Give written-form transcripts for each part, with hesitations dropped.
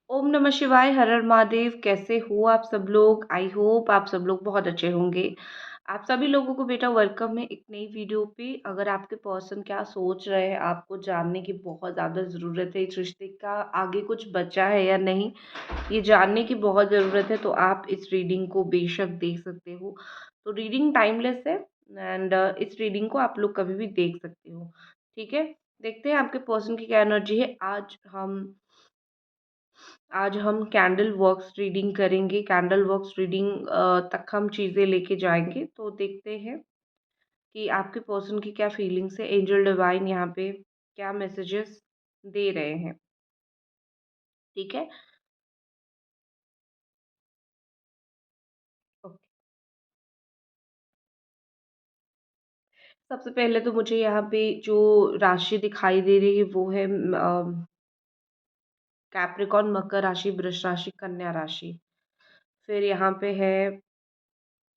ओम नमः शिवाय, हर हर महादेव। कैसे हो आप सब लोग? आई होप आप सब लोग बहुत अच्छे होंगे। आप सभी लोगों को बेटा वेलकम है एक नई वीडियो पे। अगर आपके पर्सन क्या सोच रहे हैं, आपको जानने की बहुत ज़्यादा ज़रूरत है। इस रिश्ते का आगे कुछ बचा है या नहीं, ये जानने की बहुत ज़रूरत है। तो आप इस रीडिंग को बेशक देख सकते हो। तो रीडिंग टाइमलेस है एंड इस रीडिंग को आप लोग कभी भी देख सकते हो। ठीक है, देखते हैं आपके पर्सन की क्या एनर्जी है। आज हम कैंडल वर्क्स रीडिंग करेंगे। कैंडल वर्क्स रीडिंग तक हम चीज़ें लेके जाएंगे। तो देखते हैं कि आपके पर्सन की क्या फीलिंग्स है। एंजल डिवाइन यहाँ पे क्या मैसेजेस दे रहे हैं। ठीक है, ओके। सबसे पहले तो मुझे यहाँ पे जो राशि दिखाई दे रही है वो है कैप्रिकॉन, मकर राशि, वृष राशि, कन्या राशि। फिर यहाँ पे है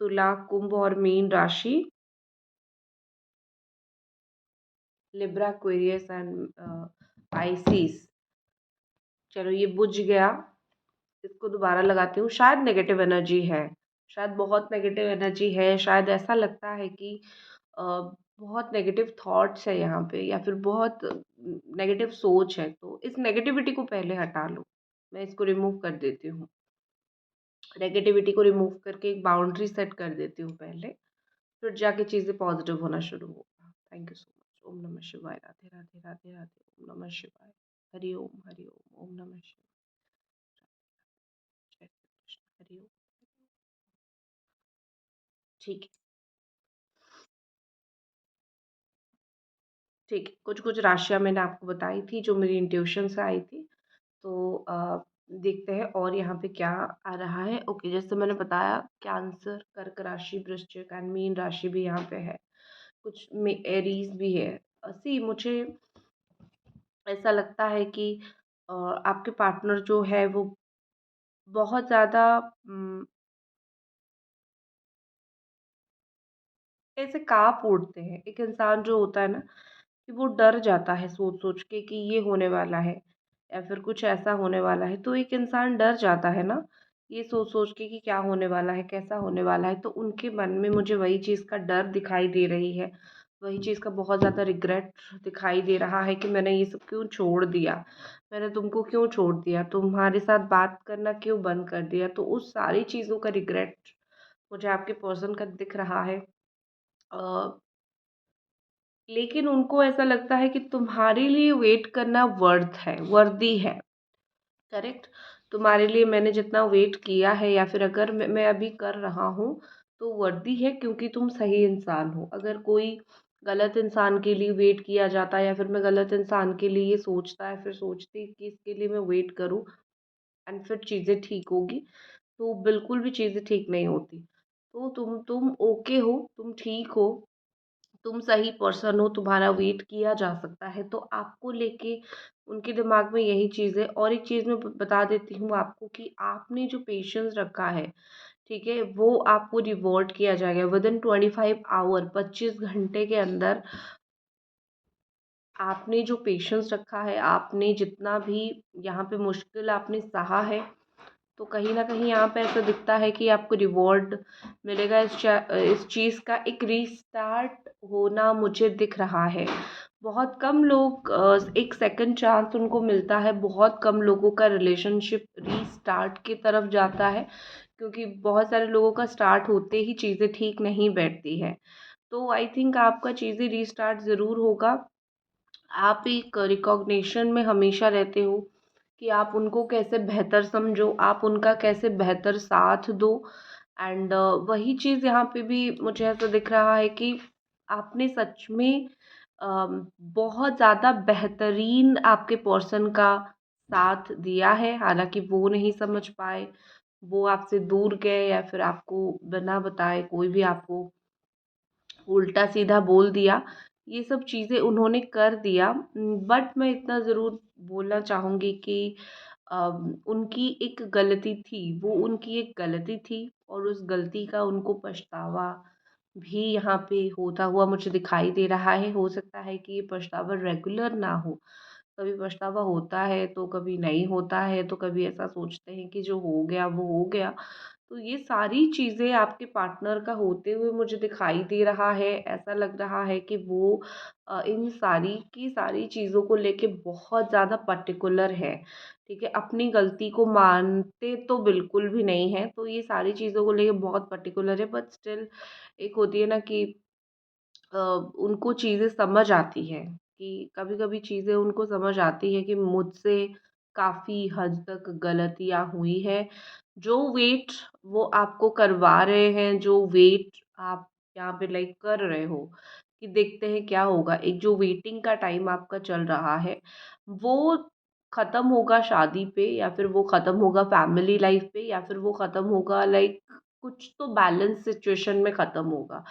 तुला, कुंभ और मीन राशि, लिब्रा, एक्वेरियस एंड पाइसिस। चलो ये बुझ गया। इसको दोबारा लगाती हूँ। शायद नेगेटिव एनर्जी है, शायद बहुत नेगेटिव एनर्जी है। शायद ऐसा लगता है कि बहुत नेगेटिव थॉट्स है यहाँ पे, या फिर बहुत नेगेटिव सोच है। तो इस नेगेटिविटी को पहले हटा लो। मैं इसको रिमूव कर देती हूँ। नेगेटिविटी को रिमूव करके एक बाउंड्री सेट कर देती हूँ पहले, फिर जाके चीज़ें पॉजिटिव होना शुरू होगा। Thank you so much. ओम नमः शिवाय। राधे राधे राधे राधे। ओम नमः शिवाय। हरि ओम हरि ओम। ओम नमः शिवाय। जय श्री कृष्ण। हरि ओम। ठीक है, ठीक है। कुछ-कुछ राशियाँ मैंने आपको बताई थी जो मेरी इंट्यूशन से आई थी। तो देखते हैं और यहाँ पे क्या आ रहा है। ओके, जैसे मैंने बताया कैंसर, कर्क राशि, वृश्चिक एंड मीन राशि भी यहाँ पे है। कुछ में एरीज़ भी है। सी मुझे ऐसा लगता है कि आपके पार्टनर जो है वो बहुत ज़्यादा ऐसे काँप उठते हैं। एक इंसान जो होता है ना, कि वो डर जाता है सोच-सोच के कि ये होने वाला है या फिर कुछ ऐसा होने वाला है। तो एक इंसान डर जाता है ना, ये सोच-सोच के कि क्या होने वाला है, कैसा होने वाला है। तो उनके मन में मुझे वही चीज़ का डर दिखाई दे रही है। वही चीज़ का बहुत ज़्यादा रिग्रेट दिखाई दे रहा है कि मैंने ये सब क्यों छोड़ दिया? मैंने तुमको क्यों छोड़ दिया? तुम्हारे साथ बात करना क्यों बंद कर दिया? तो उस सारी चीज़ों का रिग्रेट मुझे आपके पर्सन का दिख रहा है। अ, लेकिन उनको ऐसा लगता है कि तुम्हारे लिए वेट करना वर्दी है। करेक्ट? तुम्हारे लिए मैंने जितना वेट किया है या फिर अगर मैं अभी कर रहा हूँ, तो वर्दी है क्योंकि तुम सही इंसान हो। अगर कोई गलत इंसान के लिए वेट किया जाता है या फिर मैं गलत इंसान के लिए ये सोचता है, फिर सोचती कि इसके लिए मैं वेट करूँ एंड फिर चीज़ें ठीक होगी, तो बिल्कुल भी चीज़ें ठीक नहीं होती। तो तुम ओके हो, तुम ठीक हो, तुम सही पर्सन हो, तुम्हारा वेट किया जा सकता है। तो आपको लेके उनके दिमाग में यही चीज़ है। और एक चीज़ मैं बता देती हूँ आपको कि आपने जो पेशेंस रखा है, ठीक है, वो आपको रिवॉर्ड किया जाएगा विदिन 25 आवर, 25 घंटे के अंदर। आपने जो पेशेंस रखा है, आपने जितना भी यहाँ पे मुश्किल आपने सहा है, तो कहीं न कहीं यहाँ पे ऐसा दिखता है कि आपको रिवॉर्ड मिलेगा। इस चीज़ का एक रीस्टार्ट होना मुझे दिख रहा है। बहुत कम लोग एक सेकंड चांस उनको मिलता है। बहुत कम लोगों का रिलेशनशिप रीस्टार्ट की तरफ जाता है, क्योंकि बहुत सारे लोगों का स्टार्ट होते ही चीज़ें ठीक नहीं बैठती है। तो आई थिंक आपका चीज़ें रीस्टार्ट ज़रूर होगा। आप एक रिकॉग्निशन में हमेशा रहते हो कि आप उनको कैसे बेहतर समझो, आप उनका कैसे बेहतर साथ दो। एंड वही चीज़ यहाँ पे भी मुझे ऐसा दिख रहा है कि आपने सच में बहुत ज़्यादा बेहतरीन आपके पर्सन का साथ दिया है। हालाँकि वो नहीं समझ पाए, वो आपसे दूर गए या फिर आपको बिना बताए कोई भी आपको उल्टा सीधा बोल दिया। ये सब चीज़ें उन्होंने कर दिया। बट मैं इतना ज़रूर बोलना चाहूँगी कि उनकी एक गलती थी, वो उनकी एक गलती थी और उस गलती का उनको पछतावा भी यहाँ पे होता हुआ मुझे दिखाई दे रहा है। हो सकता है कि ये पछतावा रेगुलर ना हो, कभी पछतावा होता है तो कभी नहीं होता है, तो कभी ऐसा सोचते हैं कि जो हो गया वो हो गया। तो ये सारी चीज़ें आपके पार्टनर का होते हुए मुझे दिखाई दे रहा है। ऐसा लग रहा है कि वो इन सारी की सारी चीज़ों को लेके बहुत ज़्यादा पर्टिकुलर है, ठीक है? अपनी गलती को मानते तो बिल्कुल भी नहीं हैं, तो ये सारी चीज़ों को लेके बहुत पर्टिकुलर है, बट स्टिल एक होती है ना कि उनको चीज़ें समझ आती हैं कि कभी-कभी चीज़ें उनको समझ आती है कि मुझसे काफ़ी हद तक गलतियाँ हुई हैं। जो वेट वो आपको करवा रहे हैं, जो वेट आप यहाँ पे लाइक कर रहे हो कि देखते हैं क्या होगा, एक जो वेटिंग का टाइम आपका चल रहा है, वो ख़त्म होगा शादी पे या फिर वो ख़त्म होगा फैमिली लाइफ़ पे या फिर वो ख़त्म होगा लाइक कुछ तो बैलेंस सिचुएशन में ख़त्म होगा।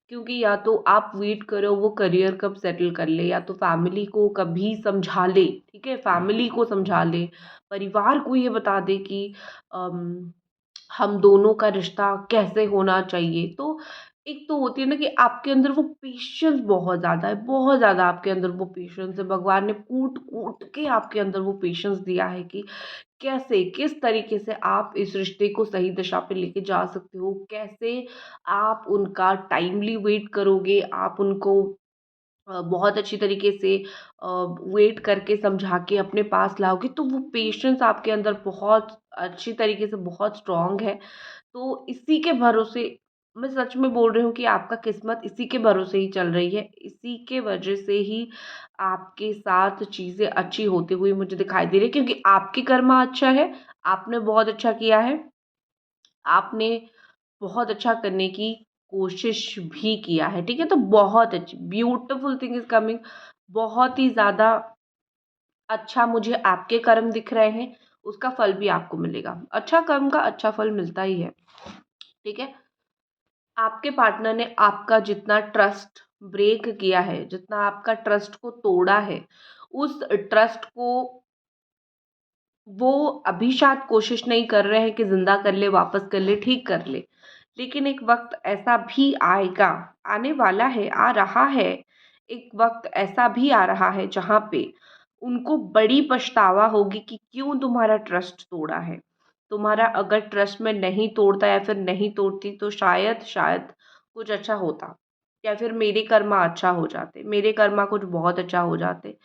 क्योंकि या तो आप वेट करो वो करियर कब सेटल कर ले या तो फैमिली को कभी समझा ले, ठीक है? फैमिली को समझा ले, परिवार को ये बता दे कि अम, हम दोनों का रिश्ता कैसे होना चाहिए। तो एक तो होती है ना कि आपके अंदर वो पेशेंस बहुत ज़्यादा है, बहुत ज़्यादा आपके अंदर वो पेशेंस है। भगवान ने कूट-कूट के आपके अंदर वो पेशेंस दिया है कि कैसे, किस तरीके से आप इस रिश्ते को सही दिशा पे लेके जा सकते हो, कैसे आप उनका टाइमली वेट करोगे, आप उनको बहुत अच्छी तरीके से वेट करके समझा के अपने पास लाओगे, तो वो पेशेंस आपके अंदर बहुत अच्छी तरीके से बहुत स्ट्रॉन्ग है। तो इसी के भरोसे मैं सच में बोल रही हूँ कि आपका किस्मत इसी के भरोसे ही चल रही है, इसी के वजह से ही आपके साथ चीज़ें अच्छी होती हुई मुझे दिखाई दे रही है क्योंकि आपकी कर्मा अच्छा है, आपने बहुत अच्छा किया है, आपने बहुत अच्छा करने की कोशिश भी किया है, ठीक है? तो बहुत अच्छी ब्यूटीफुल थिंग इज़ कमिंग बहुत ही ज़्यादा अच्छा मुझे आपके कर्म दिख रहे हैं, उसका फल भी आपको मिलेगा। अच्छा कर्म का अच्छा फल मिलता ही है, ठीक है? आपके पार्टनर ने आपका जितना ट्रस्ट ब्रेक किया है, जितना आपका ट्रस्ट को तोड़ा है, उस ट्रस्ट को वो अभी शायद कोशिश नहीं कर रहे हैं कि ज़िंदा कर ले, वापस कर ले, ठीक कर ले। लेकिन एक वक़्त ऐसा भी आएगा, आने वाला है, आ रहा है, एक वक़्त ऐसा भी आ रहा है जहाँ पे उनको बड़ी पछतावा होगी कि क्यों तुम्हारा ट्रस्ट तोड़ा है। तुम्हारा अगर ट्रस्ट मैं नहीं तोड़ता या फिर नहीं तोड़ती तो शायद कुछ अच्छा होता या फिर मेरे कर्मा अच्छा हो जाते, मेरे कर्मा कुछ बहुत अच्छा हो जाते।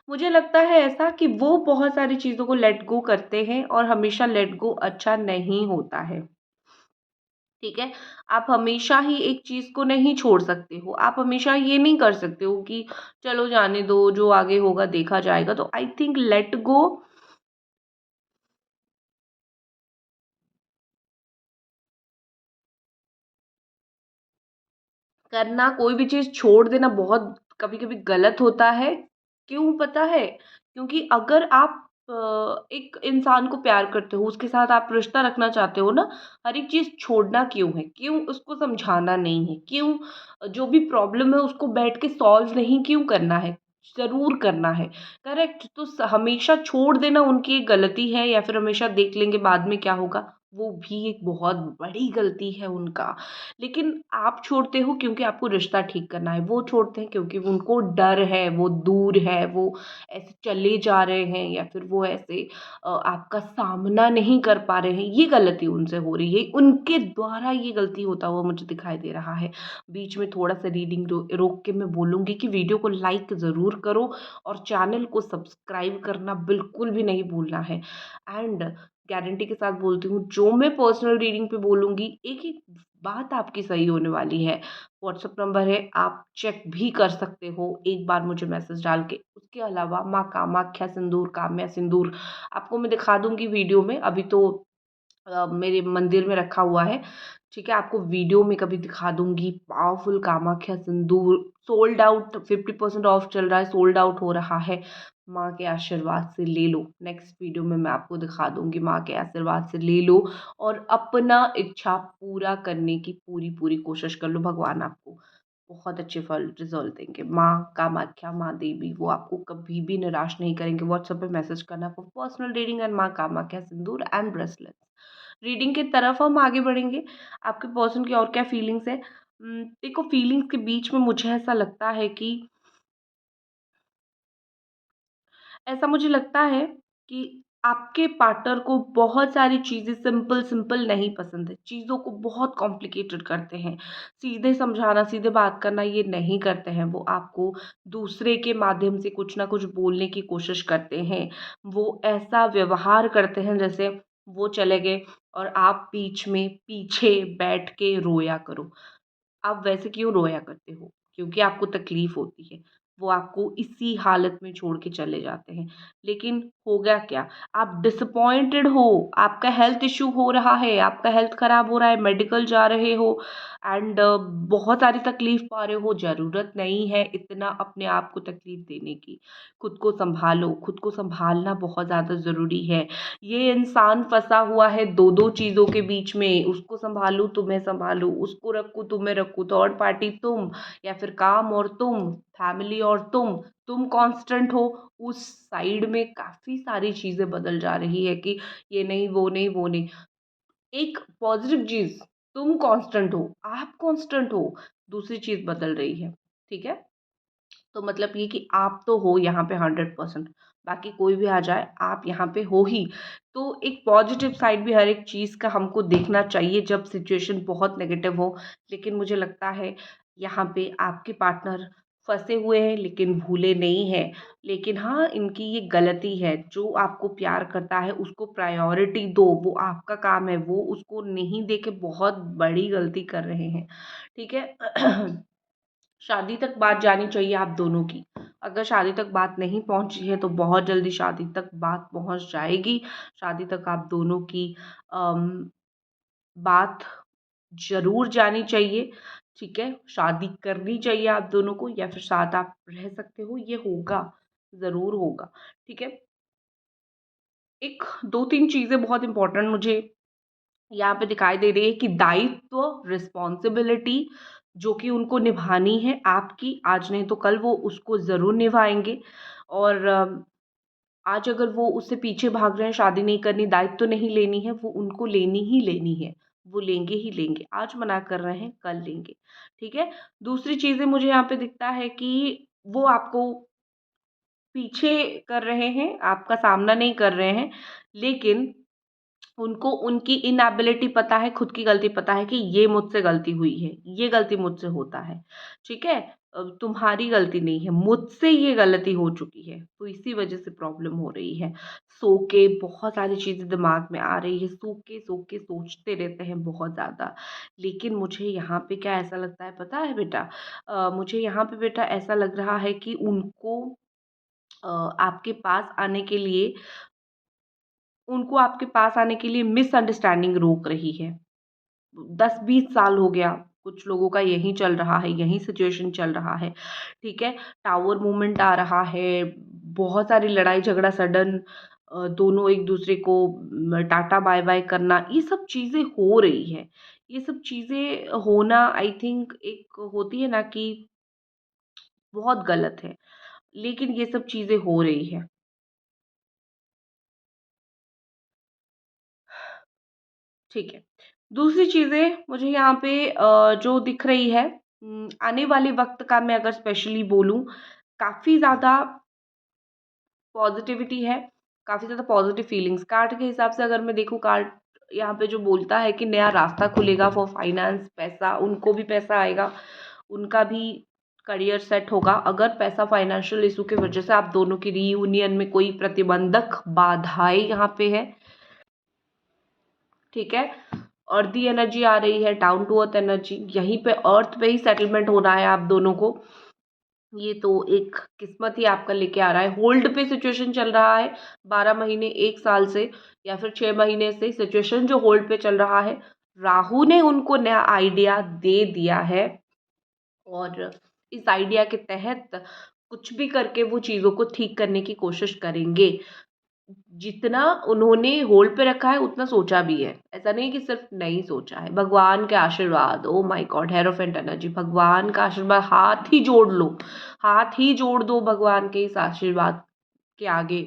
मुझे लगता है ऐसा कि वो बहुत सारी चीज़ों को लेट गो करते हैं और हमेशा लेट गो अच्छा नहीं होता है, ठीक है? आप हमेशा ही एक चीज़ को नहीं छोड़ सकते हो, आप हमेशा ये नहीं कर सकते हो कि चलो जाने दो, जो आगे होगा देखा जाएगा। तो आई थिंक लेट गो करना, कोई भी चीज़ छोड़ देना बहुत कभी-कभी गलत होता है। क्यों पता है? क्योंकि अगर आप एक इंसान को प्यार करते हो, उसके साथ आप रिश्ता रखना चाहते हो ना, हर एक चीज़ छोड़ना क्यों है? क्यों उसको समझाना नहीं है? क्यों जो भी प्रॉब्लम है उसको बैठ के सॉल्व नहीं क्यों करना है? ज़रूर करना है, करेक्ट? तो हमेशा छोड़ देना उनकी एक गलती है या फिर हमेशा देख लेंगे बाद में क्या होगा, वो भी एक बहुत बड़ी गलती है उनका। लेकिन आप छोड़ते हो क्योंकि आपको रिश्ता ठीक करना है, वो छोड़ते हैं क्योंकि उनको डर है, वो दूर है, वो ऐसे चले जा रहे हैं या फिर वो ऐसे आपका सामना नहीं कर पा रहे हैं, ये गलती उनसे हो रही है, उनके द्वारा ये गलती होता हुआ मुझे दिखाई दे रहा है। बीच में थोड़ा-सा रीडिंग रोक के मैं बोलूँगी कि वीडियो को लाइक ज़रूर करो और चैनल को सब्सक्राइब करना बिल्कुल भी नहीं भूलना है एंड गारंटी के साथ बोलती हूँ, जो मैं पर्सनल रीडिंग पे बोलूँगी, एक-एक बात आपकी सही होने वाली है। व्हाट्सएप नंबर है, आप चेक भी कर सकते हो एक बार मुझे मैसेज डाल के। उसके अलावा माँ कामाख्या सिंदूर, काम्या सिंदूर आपको मैं दिखा दूँगी वीडियो में, अभी तो मेरे मंदिर में रखा हुआ है, ठीक है? आपको वीडियो में कभी दिखा दूँगी, powerful Kamakhya Sindoor sold out 50% of चल रहा है, सोल्ड आउट हो रहा है। माँ के आशीर्वाद से ले लो, नेक्स्ट वीडियो में मैं आपको दिखा दूँगी, माँ के आशीर्वाद से ले लो और अपना इच्छा पूरा करने की पूरी-पूरी कोशिश कर लो, भगवान आपको बहुत अच्छे फल रिज़ल्ट देंगे। माँ कामाख्या, माँ देवी वो आपको कभी भी निराश नहीं करेंगे। व्हाट्सएप पे मैसेज करना फॉर पर्सनल रीडिंग एंड माँ कामाख्या सिंदूर एंड ब्रेसलेट्स। रीडिंग की तरफ हम आगे बढ़ेंगे। आपके पर्सन की और क्या फीलिंग्स है? देखो फीलिंग्स के बीच में मुझे ऐसा लगता है कि ऐसा मुझे लगता है कि आपके पार्टनर को बहुत सारी चीज़ें सिंपल सिंपल नहीं पसंद है, चीज़ों को बहुत कॉम्प्लिकेटेड करते हैं। सीधे समझाना, सीधे बात करना ये नहीं करते हैं, वो आपको दूसरे के माध्यम से कुछ ना कुछ बोलने की कोशिश करते हैं। वो ऐसा व्यवहार करते हैं जैसे वो चले गए और आप बीच में पीछे बैठ के रोया करो। आप वैसे क्यों रोया करते हो? क्योंकि आपको तकलीफ़ होती है। वो आपको इसी हालत में छोड़ के चले जाते हैं। लेकिन हो गया क्या? आप डिसअपॉइंटेड हो, आपका हेल्थ इश्यू हो रहा है, आपका हेल्थ ख़राब हो रहा है, मेडिकल जा रहे हो एंड बहुत सारी तकलीफ़ पा रहे हो। ज़रूरत नहीं है इतना अपने आप को तकलीफ़ देने की। खुद को सँभालो, खुद को सँभालना बहुत ज़्यादा ज़रूरी है। ये इंसान फँसा हुआ है 2-2 चीज़ों के बीच में, उसको सँभालूँ तो मैं सँभालूँ, उसको रखूँ तो मैं रखूँ, थर्ड पार्टी तुम या फिर काम और तुम, फैमिली और तुम कांस्टेंट हो, उस साइड में काफ़ी सारी चीज़ें बदल जा रही है कि ये नहीं, वो नहीं, वो नहीं। एक पॉज़िटिव चीज़, तुम कांस्टेंट हो, आप कांस्टेंट हो, दूसरी चीज़ बदल रही है, ठीक है? तो मतलब ये कि आप तो हो यहाँ पे 100%, बाकी कोई भी आ जाए आप यहाँ पे हो ही। तो एक पॉजिटिव साइड भी हर एक चीज़ का हमको देखना चाहिए जब सिचुएशन बहुत नेगेटिव हो। लेकिन मुझे लगता है यहाँ पे आपके पार्टनर फँसे हुए हैं लेकिन भूले नहीं हैं। लेकिन हाँ, इनकी ये गलती है, जो आपको प्यार करता है उसको प्रायोरिटी दो, वो आपका काम है, वो उसको नहीं दे के बहुत बड़ी गलती कर रहे हैं, ठीक है? शादी तक बात जानी चाहिए आप दोनों की। अगर शादी तक बात नहीं पहुँची है तो बहुत जल्दी शादी तक बात पहुँच जाएगी। शादी तक आप दोनों की अम, बात ज़रूर जानी चाहिए, ठीक है? शादी करनी चाहिए आप दोनों को या फिर साथ आप रह सकते हो, ये होगा, ज़रूर होगा, ठीक है? एक 2-3 चीज़ें बहुत इम्पोर्टेंट मुझे यहाँ पे दिखाई दे रही है कि दायित्व, रिस्पॉन्सिबिलिटी जो कि उनको निभानी है आपकी, आज नहीं तो कल वो उसको ज़रूर निभाएँगे और आज अगर वो उससे पीछे भाग रहे हैं, शादी नहीं करनी, दायित्व नहीं लेनी है, वो उनको लेनी ही लेनी है। वो लेंगे ही लेंगे। आज मना कर रहे हैं, कल लेंगे, ठीक है? दूसरी चीज़ें मुझे यहाँ पे दिखता है कि वो आपको पीछे कर रहे हैं, आपका सामना नहीं कर रहे हैं, लेकिन उनको उनकी इनएबिलिटी पता है, खुद की गलती पता है कि ये मुझसे गलती हुई है, ये गलती मुझसे होता है, ठीक है? तुम्हारी गलती नहीं है, मुझसे ये गलती हो चुकी है, तो इसी वजह से प्रॉब्लम हो रही है। सो के बहुत सारी चीज़ें दिमाग में आ रही है, सो के सोचते रहते हैं बहुत ज़्यादा। लेकिन मुझे यहाँ पे क्या ऐसा लगता है पता है बेटा? मुझे यहाँ पे बेटा ऐसा लग रहा है कि उनको आपके पास आने के लिए उनको आपके पास आने के लिए मिसअंडरस्टैंडिंग रोक रही है। 10-20 साल हो गया, कुछ लोगों का यही चल रहा है, यही सिचुएशन चल रहा है, ठीक है? टावर मूवमेंट आ रहा है, बहुत सारी लड़ाई झगड़ा सडन दोनों एक-दूसरे को टाटा बाय-बाय करना, ये सब चीज़ें हो रही हैं। ये सब चीज़ें होना आई थिंक एक होती है ना कि बहुत गलत है, लेकिन ये सब चीज़ें हो रही हैं। ठीक है। दूसरी चीज़ें मुझे यहाँ पे जो दिख रही है आने वाले वक़्त का मैं अगर स्पेशली बोलूँ, काफ़ी ज़्यादा पॉज़िटिविटी है, काफ़ी ज़्यादा पॉज़िटिव फीलिंग्स कार्ड के हिसाब से अगर मैं देखूँ कार्ड यहाँ पे जो बोलता है कि नया रास्ता खुलेगा फॉर फाइनेंस, पैसा उनको भी पैसा आएगा, उनका भी करियर सेट होगा। अगर पैसा फाइनेंशियल इश्यू की वज़ह से आप दोनों की रीयूनियन में कोई प्रतिबंधक बाधाएँ यहाँ पे है, ठीक है? अर्दी एनर्जी आ रही है, डाउन टू अर्थ एनर्जी, यहीं पे अर्थ पे ही सेटलमेंट होना है आप दोनों को। ये तो एक किस्मत ही आपका लेके आ रहा है। होल्ड पे सिचुएशन चल रहा है 12 महीने, 1 साल से या फिर 6 महीने से सिचुएशन जो होल्ड पे चल रहा है, राहु ने उनको नया आइडिया दे दिया है और इस आइडिया के तहत कुछ भी करके वो चीज़ों को ठीक करने की कोशिश करेंगे। जितना उन्होंने होल्ड पे रखा है उतना सोचा भी है। ऐसा नहीं कि सिर्फ़ नहीं सोचा है। भगवान के आशीर्वाद, ओह माय गॉड! हिएरोफेंट एनर्जी, भगवान का आशीर्वाद हाथ ही जोड़ लो, हाथ ही जोड़ दो भगवान के इस आशीर्वाद के आगे।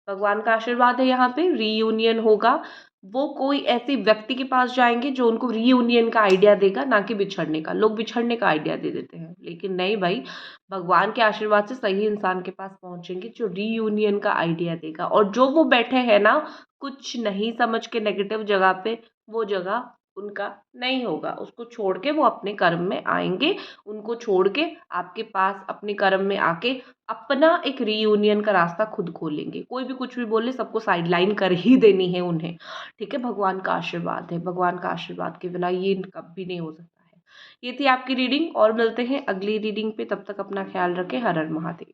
भगवान का आशीर्वाद है यहाँ पे रीयूनियन होगा। वो कोई ऐसे व्यक्ति के पास जाएंगे जो उनको रीयूनियन का आइडिया देगा, ना कि बिछड़ने का। लोग बिछड़ने का आइडिया दे देते हैं, लेकिन नहीं भाई, भगवान के आशीर्वाद से सही इंसान के पास पहुंचेंगे जो रीयूनियन का आइडिया देगा। और जो वो बैठे हैं ना कुछ नहीं समझ के नेगेटिव जगह पे, वो जगह उनका नहीं होगा। उसको छोड़ के वो अपने कर्म में आएंगे, उनको छोड़ के आपके पास अपने कर्म में आके अपना एक रीयूनियन का रास्ता खुद खोलेंगे। कोई भी कुछ भी बोले, सबको साइडलाइन कर ही देनी है उन्हें। ठीक है, भगवान का आशीर्वाद है, भगवान का आशीर्वाद के बिना ये कभी नहीं हो सकता है। ये थी आपकी रीडिंग, और मिलते हैं अगली रीडिंग पे। तब तक अपना ख्याल रखें। हर हर महादेव।